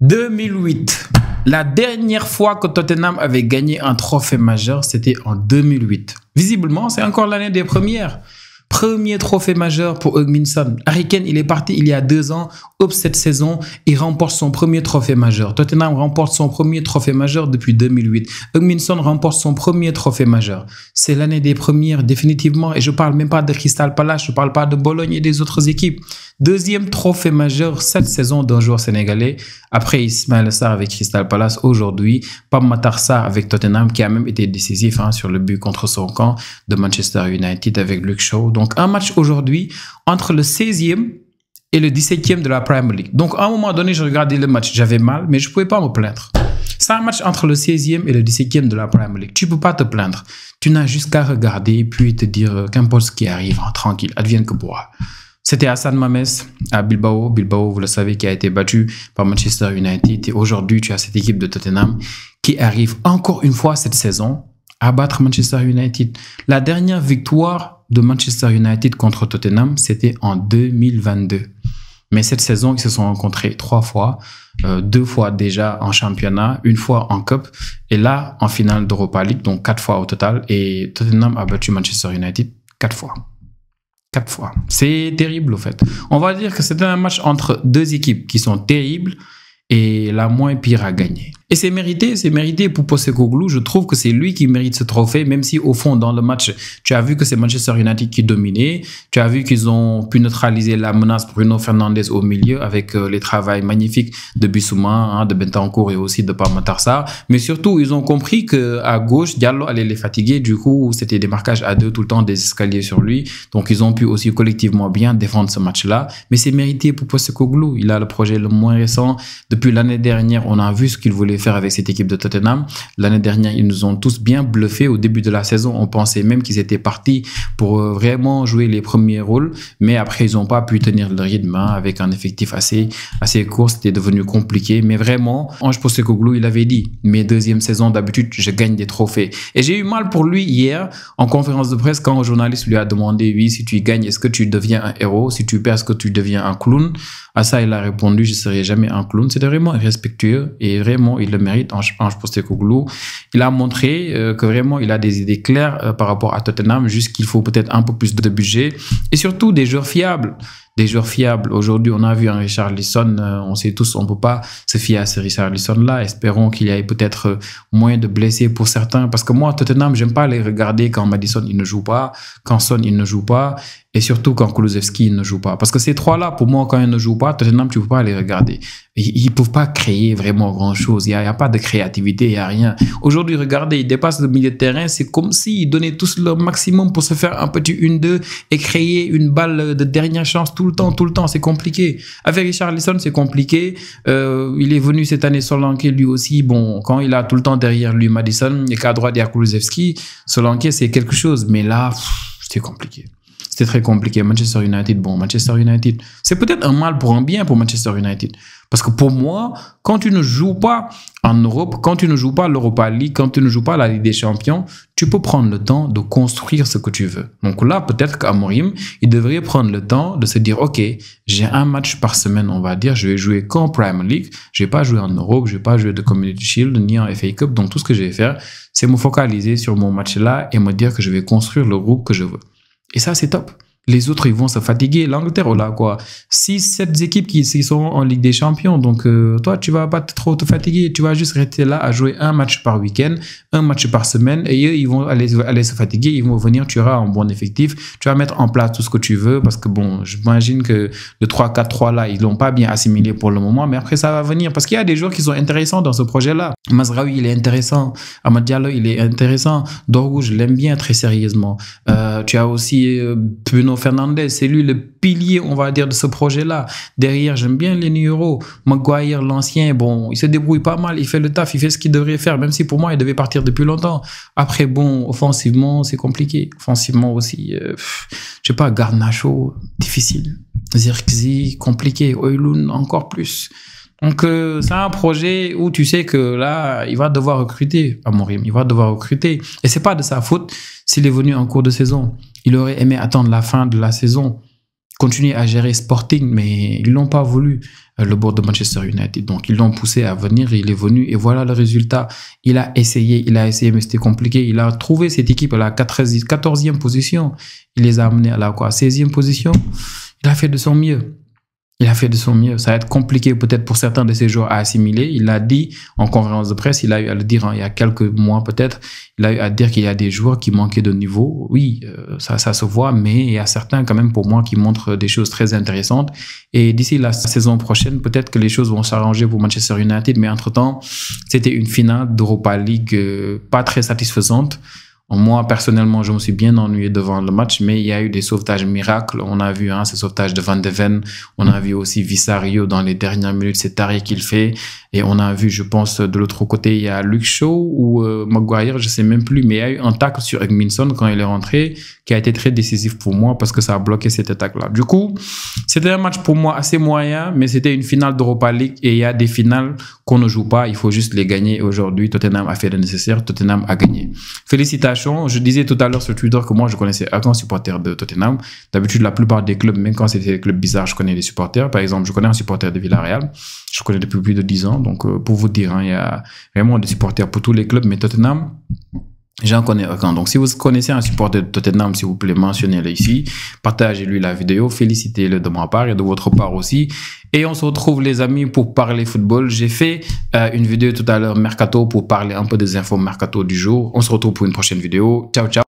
2008. La dernière fois que Tottenham avait gagné un trophée majeur, c'était en 2008. Visiblement, c'est encore l'année des premières. Premier trophée majeur pour Heung-min Son. Harry Kane, il est parti il y a 2 ans. Hop, cette saison, il remporte son premier trophée majeur. Tottenham remporte son premier trophée majeur depuis 2008. Heung-min Son remporte son premier trophée majeur. C'est l'année des premières, définitivement. Et je parle même pas de Crystal Palace, je parle pas de Bologne et des autres équipes. Deuxième trophée majeur cette saison d'un joueur sénégalais. Après Ismaïla Sarr avec Crystal Palace, aujourd'hui, Pape Matar Sarr avec Tottenham, qui a même été décisif sur le but contre son camp de Manchester United avec Luke Shaw. Donc, un match aujourd'hui entre le 16e et le 17e de la Premier League. Donc, à un moment donné, je regardais le match, j'avais mal, mais je ne pouvais pas me plaindre. C'est un match entre le 16e et le 17e de la Premier League. Tu ne peux pas te plaindre. Tu n'as juste qu'à regarder puis te dire qu'importe ce qui arrive, tranquille, advienne que pourra. C'était à San Mamés, à Bilbao. Bilbao, vous le savez, qui a été battu par Manchester United. Et aujourd'hui, tu as cette équipe de Tottenham qui arrive encore une fois cette saison à battre Manchester United. La dernière victoire de Manchester United contre Tottenham, c'était en 2022. Mais cette saison, ils se sont rencontrés 3 fois, 2 fois déjà en championnat, 1 fois en Cup, et là, en finale d'Europa League, donc 4 fois au total. Et Tottenham a battu Manchester United 4 fois. 4 fois. C'est terrible, au fait. On va dire que c'était un match entre 2 équipes qui sont terribles et la moins pire à gagner. Et c'est mérité pour Postecoglou. Je trouve que c'est lui qui mérite ce trophée, même si au fond, dans le match, tu as vu que c'est Manchester United qui dominait. Tu as vu qu'ils ont pu neutraliser la menace Bruno Fernandes au milieu avec les travails magnifiques de Bissouma, de Bentancur et aussi de Pape Matar Sarr. Mais surtout, ils ont compris qu'à gauche, Diallo allait les fatiguer. Du coup, c'était des marquages à 2 tout le temps, des escaliers sur lui. Donc, ils ont pu aussi collectivement bien défendre ce match-là. Mais c'est mérité pour Postecoglou. Il a le projet le moins récent. Depuis l'année dernière, on a vu ce qu'il voulait faire avec cette équipe de Tottenham. L'année dernière, ils nous ont tous bien bluffés au début de la saison. On pensait même qu'ils étaient partis pour vraiment jouer les premiers rôles, mais après, ils n'ont pas pu tenir le rythme avec un effectif assez court. C'était devenu compliqué, mais vraiment, Ange Postecoglou, il avait dit, mes 2e saisons, d'habitude, je gagne des trophées. Et j'ai eu mal pour lui hier, en conférence de presse, quand un journaliste lui a demandé, oui, si tu gagnes, est-ce que tu deviens un héros? Si tu perds, est-ce que tu deviens un clown? À ça, il a répondu, je ne serai jamais un clown. C'était vraiment irrespectueux et vraiment, il le mérite, Ange Postecoglou. Il a montré que vraiment, il a des idées claires par rapport à Tottenham, juste qu'il faut peut-être un peu plus de budget et surtout des joueurs fiables. Des joueurs fiables. Aujourd'hui, on a vu un Richarlison. On sait tous, on ne peut pas se fier à ce Richarlison-là. Espérons qu'il y ait peut-être moins de blessés pour certains. Parce que moi, Tottenham, j'aime pas les regarder quand Maddison, il ne joue pas, quand Son, il ne joue pas, et surtout quand Kulusevski, il ne joue pas. Parce que ces 3-là, pour moi, quand ils ne jouent pas, Tottenham, tu ne peux pas les regarder. Ils ne peuvent pas créer vraiment grand-chose. Il n'y a pas de créativité, il n'y a rien. Aujourd'hui, regardez, ils dépassent le milieu de terrain. C'est comme s'ils donnaient tous leur maximum pour se faire un petit 1-2 et créer une balle de dernière chance tout le temps. C'est compliqué. Avec Richarlison, c'est compliqué. Il est venu cette année Solanke, lui aussi. Bon, quand il a tout le temps derrière lui Maddison et qu'à droite, il y a Kulusevski, Solanke, c'est quelque chose. Mais là, c'est compliqué. C'était très compliqué. Manchester United, c'est peut-être un mal pour un bien pour Manchester United. Parce que pour moi, quand tu ne joues pas en Europe, quand tu ne joues pas l'Europa League, quand tu ne joues pas la Ligue des Champions, tu peux prendre le temps de construire ce que tu veux. Donc là, peut-être qu'Amorim, il devrait prendre le temps de se dire, OK, j'ai un match par semaine, on va dire, je vais jouer qu'en Premier League, je vais pas jouer en Europe, je vais pas jouer de Community Shield, ni en FA Cup. Donc tout ce que je vais faire, c'est me focaliser sur mon match-là et me dire que je vais construire le groupe que je veux. Et ça, c'est top. Les autres, ils vont se fatiguer. L'Angleterre, on a quoi 6-7 équipes qui sont en Ligue des Champions. Donc, toi, tu vas pas trop te fatiguer. Tu vas juste rester là à jouer un match par week-end, un match par semaine. Et eux, ils vont aller se fatiguer. Ils vont venir, tu auras un bon effectif. Tu vas mettre en place tout ce que tu veux. Parce que bon, j'imagine que le 3-4-3 là, ils l'ont pas bien assimilé pour le moment. Mais après, ça va venir. Parce qu'il y a des joueurs qui sont intéressants dans ce projet-là. Mazraoui, il est intéressant. Amad Diallo, il est intéressant. Dorgu, je l'aime bien très sérieusement. Tu as aussi Bruno Fernandes, c'est lui le pilier, on va dire, de ce projet-là. Derrière, j'aime bien Lenny Euro. Maguire, l'ancien, bon, il se débrouille pas mal, il fait le taf, il fait ce qu'il devrait faire, même si pour moi, il devait partir depuis longtemps. Après, bon, offensivement, c'est compliqué. Offensivement aussi, je sais pas, Garnacho, difficile. Zirkzee, compliqué. Højlund, encore plus. Donc, c'est un projet où tu sais que là, il va devoir recruter, Amorim. Il va devoir recruter. Et c'est pas de sa faute s'il est venu en cours de saison. Il aurait aimé attendre la fin de la saison continuer à gérer Sporting, mais ils l'ont pas voulu, le board de Manchester United. Donc, ils l'ont poussé à venir, il est venu, et voilà le résultat. Il a essayé, mais c'était compliqué. Il a trouvé cette équipe à la 14e position. Il les a amenés à la 16e position. Il a fait de son mieux. Il a fait de son mieux. Ça va être compliqué peut-être pour certains de ces joueurs à assimiler. Il l'a dit en conférence de presse, il a eu à le dire il y a quelques mois peut-être, il a eu à dire qu'il y a des joueurs qui manquaient de niveau. Oui, ça se voit, mais il y a certains quand même pour moi qui montrent des choses très intéressantes. Et d'ici la saison prochaine, peut-être que les choses vont s'arranger pour Manchester United, mais entre-temps, c'était une finale d'Europa League pas très satisfaisante. Moi, personnellement, je me suis bien ennuyé devant le match, mais il y a eu des sauvetages miracles. On a vu ce sauvetage de Van de Ven. On a vu aussi Visario dans les dernières minutes, cet arrêt qu'il fait. Et on a vu, je pense, de l'autre côté, il y a Luke Shaw ou Maguire, je sais même plus, mais il y a eu un tacle sur Hugminson quand il est rentré qui a été très décisif pour moi parce que ça a bloqué cette attaque-là. Du coup, c'était un match pour moi assez moyen, mais c'était une finale d'Europa League et il y a des finales qu'on ne joue pas, il faut juste les gagner. Et aujourd'hui, Tottenham a fait le nécessaire, Tottenham a gagné. Félicitations. Je disais tout à l'heure sur Twitter que moi, je connaissais aucun supporter de Tottenham. D'habitude, la plupart des clubs, même quand c'était des clubs bizarres, je connais les supporters. Par exemple, je connais un supporter de Villarreal. Je connais depuis plus de 10 ans. Donc, pour vous dire, il y a vraiment des supporters pour tous les clubs, mais Tottenham, j'en connais aucun. Donc, si vous connaissez un supporter de Tottenham, s'il vous plaît, mentionnez-le ici. Partagez-lui la vidéo. Félicitez-le de ma part et de votre part aussi. Et on se retrouve, les amis, pour parler football. J'ai fait une vidéo tout à l'heure, Mercato, pour parler un peu des infos Mercato du jour. On se retrouve pour une prochaine vidéo. Ciao, ciao.